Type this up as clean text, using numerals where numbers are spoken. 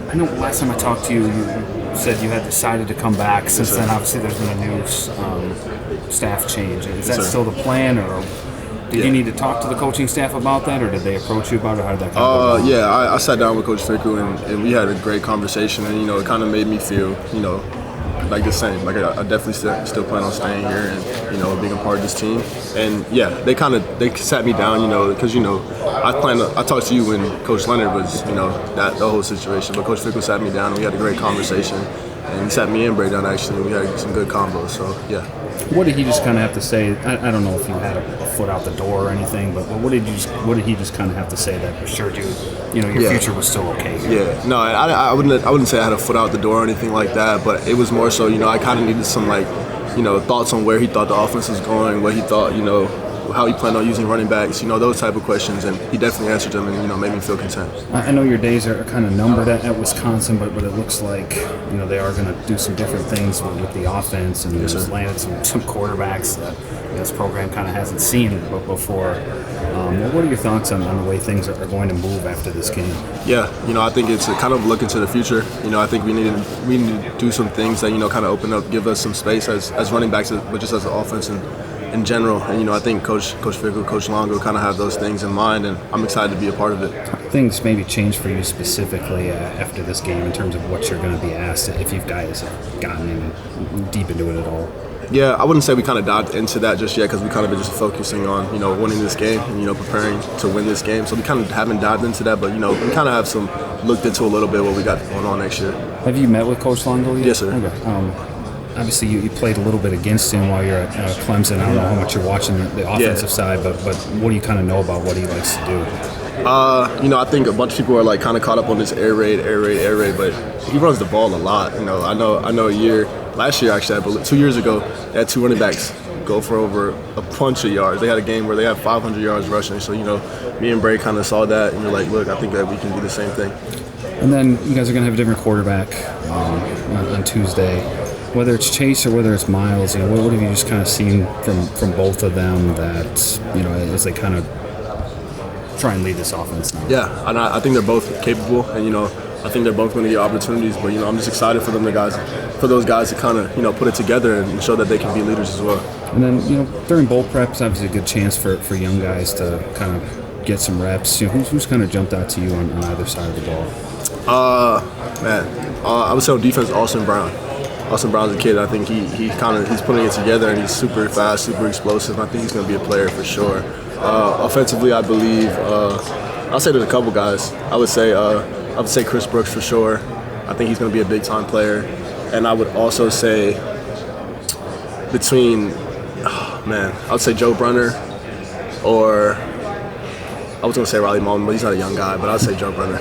I know last time I talked to you, you said you had decided to come back. Since then, obviously, there's been a new staff change. Is that still the plan, or did you need to talk to the coaching staff about that, or did they approach you about it? How did that kind of go? Yeah, I sat down with Coach Fickle and we had a great conversation, and it kind of made me feel, like the same. Like I definitely still plan on staying here and being a part of this team. And yeah, they sat me down, because I talked to you when Coach Leonard was that the whole situation, but Coach Fickle sat me down and we had a great conversation. And he sat me and Bray down actually. We had some good combos. So yeah. What did he just kind of have to say? I don't know if you had a foot out the door or anything, but what did he just kind of have to say that assured you, your future was still okay here? Yeah, no, I wouldn't say I had a foot out the door or anything like that, but it was more so, I kind of needed some thoughts on where he thought the offense was going, what he thought, how he planned on using running backs, those type of questions, and he definitely answered them and made me feel content. I know your days are kind of numbered at Wisconsin, but it looks like they are going to do some different things with the offense, and just landed some quarterbacks that this program kind of hasn't seen before. What are your thoughts on the way things are going to move after this game? Yeah, I think it's a kind of look into the future. I think we need to do some things that kind of open up, give us some space as running backs, but just as an offense and in general. And I think Coach Fickle, Coach Longo kind of have those things in mind, and I'm excited to be a part of it. Things maybe change for you specifically after this game in terms of what you're going to be asked, if you guys have gotten in deep into it at all. Yeah, I wouldn't say we kind of dived into that just yet because we kind of been just focusing on, winning this game and, preparing to win this game. So we kind of haven't dived into that, but, we kind of have looked into a little bit what we got going on next year. Have you met with Coach Longo yet? Yes, sir. Okay. Obviously, you played a little bit against him while you're at Clemson. I don't know how much you're watching the offensive side, but what do you kind of know about what he likes to do? I think a bunch of people are kind of caught up on this air raid, but he runs the ball a lot. I know last year actually, I believe 2 years ago, they had two running backs go for over a bunch of yards. They had a game where they had 500 yards rushing. So me and Bray kind of saw that, and we're like, look, I think that we can do the same thing. And then you guys are going to have a different quarterback on Tuesday. Whether it's Chase or whether it's Miles, what have you just kind of seen from both of them that, as they kind of try and lead this offense now? Yeah, and I think they're both capable, and, I think they're both going to get opportunities, but, I'm just excited for those guys to kind of, put it together and show that they can be leaders as well. And then, during bowl prep, it's obviously a good chance for young guys to kind of get some reps. Who's kind of jumped out to you on either side of the ball? I would say on defense, Austin Brown. Austin Brown's a kid. I think he's putting it together, and he's super fast, super explosive. I think he's going to be a player for sure. Offensively, I believe I'll say there's a couple guys. I would say Chris Brooks for sure. I think he's going to be a big time player, and I would also say I would say Joe Brunner, or I was going to say Riley Mullen, but he's not a young guy. But I'd say Joe Brunner.